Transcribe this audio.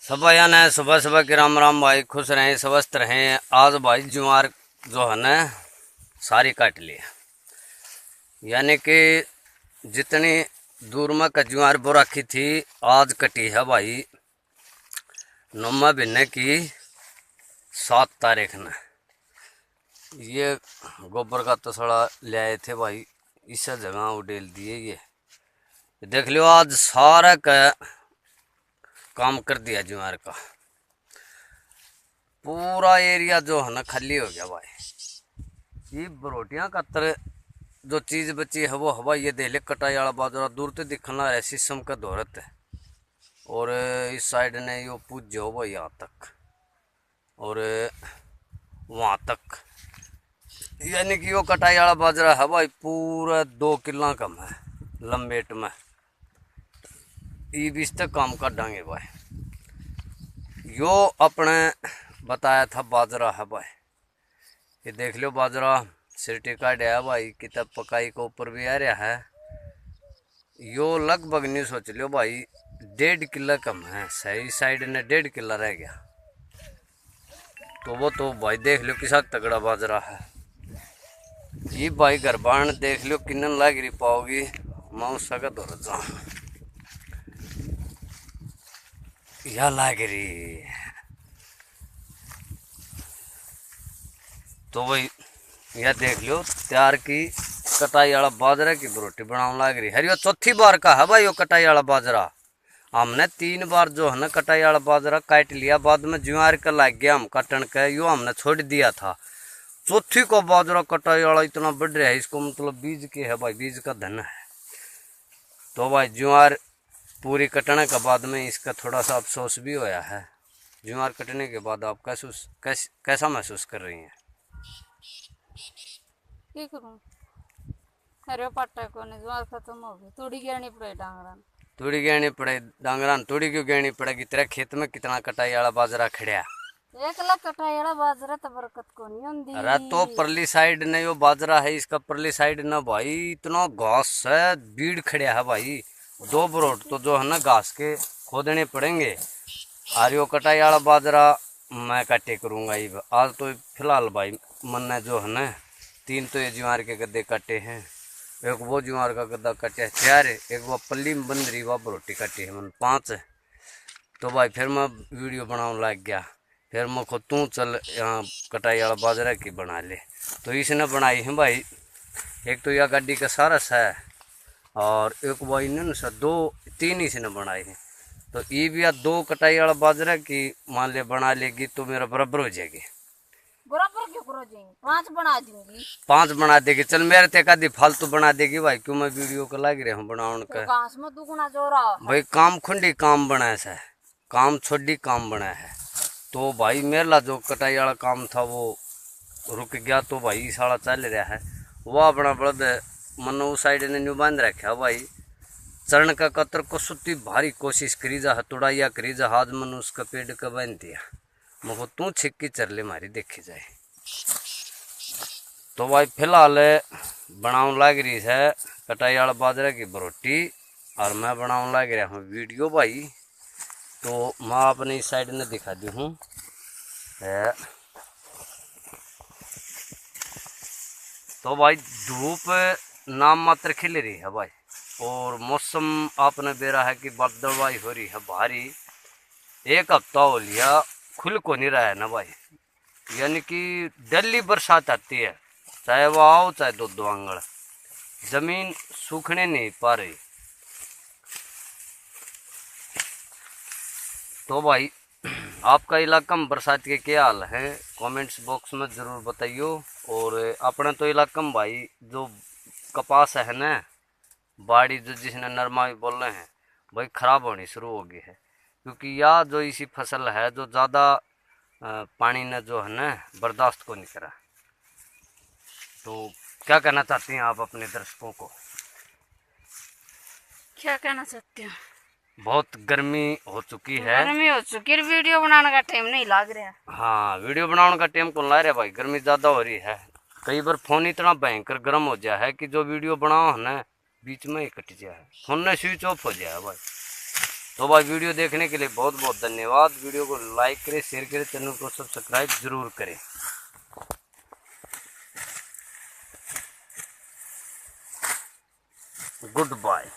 सब भाई ने सुबह सुबह के राम राम भाई, खुश रहें स्वस्थ रहें। आज भाई ज्वार जो है ना सारी काट ली, यानी कि जितनी दूर में ज्वार बो रखी थी आज कटी है भाई। 9वें महीने की 7 तारीख ने ये गोबर का तसड़ा ले आए थे भाई, इस जगह उडेल दिए। ये देख लो आज सारा का काम कर दिया ज्वार का, पूरा एरिया जो है ना खाली हो गया भाई। ये बरोटियां का तरह जो चीज बची है वो हवा ये देख ले, कटाई वाला बाजरा दूर तो दिखना है शीशम का दौरत है, और इस साइड ने यो पूछ जाओ भाई यहाँ तक और वहाँ तक, यानी कि यो कटाई वाला बाजरा है भाई पूरा 2 किला कम है लंबेट में। ये बीच तक काम कर डांगे भाई। यो अपने बताया था बाजरा है भाई, ये देख लो बाजरा सिरटी काट है भाई, किताब पकाई को ऊपर भी आ रहा है। यो लगभग नहीं सोच लो भाई 1.5 किला कम है, सही साइड ने 1.5 किला रह गया। तो वो तो भाई देख लो किसा तगड़ा बाजरा है। ये भाई घर बाण देख लो किन्न लाग रही पाओगी, मैं उसका दौर जाऊँ या लाग रही। तो भाई यह देख लो तैयार की कटाई वाला बाजरा की रोटी बनाने लग रही है। यो चौथी बार का है भाई यो कटाई वाला बाजरा। हमने 3 बार जो है ना कटाई वाला बाजरा काट लिया, बाद में ज्वार का लग गया हम कटन का, यो हमने छोड़ दिया था। चौथी को बाजरा कटाई वाला इतना बढ़ रहा है, इसको मतलब बीज के है भाई, बीज का धन है। तो भाई ज्वार पूरी कटने के बाद में इसका थोड़ा सा अफसोस भी होया है। ज्वार कटने के बाद आप कैसा महसूस कर रही हैं? अरे पट्टा को ज्वार खत्म हो गई, तोड़ी गिरनी पड़े डांगरान, तोड़ी गिरनी पड़े डांगरान। तोड़ी क्यों गिरनी पड़ेगी? तेरे खेत में कितना कटाई वाला बाजरा खड़िया? 1 लाख कटाई वाला बाजरा तो बरकत को नहीं होंदी। अरे तो परली साइड ने यो बाजरा है, इसका परली साइड ना भाई इतना घास है, बीड़ खड़िया है भाई। 2 बरोट तो जो है ना घास के खोदने पड़ेंगे। और यो कटाई वाला बाजरा मैं काटे करूँगा आज। तो फिलहाल भाई मन ने जो है ना 3 तो ये ज्वार के गद्दे काटे हैं, एक वो ज्वार का गद्दा काटे है 4, एक वो पल्ली में बंद रही वह रोटी काटी है मन 5। तो भाई फिर मैं वीडियो बनाने लग गया, फिर मैं खुद तू चल यहाँ कटाई वाला बाजरा की बना ले। तो इसने बनाई है भाई, एक तो यह गाड़ी का सारस है और एक भाई ने सा 2-3 इसने बनाई है। तो ये भी 2 कटाई वाला बाजरा की मान ले बना लेगी तो मेरा बराबर हो जाएगी। बराबर क्यों करो जी, 5 बना दूंगी। 5 बना देगी, चल मेरे ते कदी फालतू बना देगी भाई, क्यों मैं वीडियो को लग रहा हूँ बनाने का। घास में दुगना जोरा भाई काम खुंडी काम बनाया है, काम छोड़ी काम बनाया है। तो भाई मेरा जो कटाई वाला काम था वो रुक गया, तो भाई साला चल रहा है। वह अपना बड़द मन उस साइड ने न्यू बांध रखा भाई, चरण का कतर को सुती भारी कोशिश करी जा, तोड़ाइया करी जा, हाथ मन उसका पेड़ का बांध दिया। मको तू छिक्की चर ले मारी देखी जाए। तो भाई फिलहाल बनाने लग रही है कटाई वाला बाजरा की बरोटी, और मैं बनाने लग रहा हूँ वीडियो भाई। तो मैं अपने इस साइड ने दिखा दी हूँ। तो भाई धूप नाम मात्र खिल रही है भाई, और मौसम आपने बेरा है कि बदलवाई हो रही है भारी। 1 हफ्ता हो लिया खुल को नहीं रहा है ना भाई, यानी कि डेली बरसात आती है, चाहे वो आओ चाहे 2 आंगड़, जमीन सूखने नहीं पा रही। तो भाई आपका इलाका में बरसात के क्या हाल है कमेंट्स बॉक्स में ज़रूर बताइयो। और अपने तो इलाका में भाई जो कपास है ना, बाड़ी जो जिसने नरमा भी बोल रहे हैं भाई ख़राब होनी शुरू हो गई है, क्योंकि यह जो इसी फसल है जो ज़्यादा पानी ने जो है ना बर्दाश्त को नहीं करा। तो क्या कहना चाहती हैं आप अपने दर्शकों को? क्या कहना चाहते हो? बहुत गर्मी हो चुकी है, गर्मी हो चुकी है, वीडियो बनाने का टाइम नहीं लग रहा। हाँ वीडियो बनाने का टाइम कौन ला रहा भाई, गर्मी ज़्यादा हो रही है। कई बार फोन इतना भयंकर गर्म हो जाए है कि जो वीडियो बनाओ है ना बीच में ही कट जाए, फोन ने स्विच ऑफ हो जाए भाई। तो भाई वीडियो देखने के लिए बहुत बहुत धन्यवाद। वीडियो को लाइक करें, शेयर करें, चैनल को सब्सक्राइब जरूर करें। Good bye.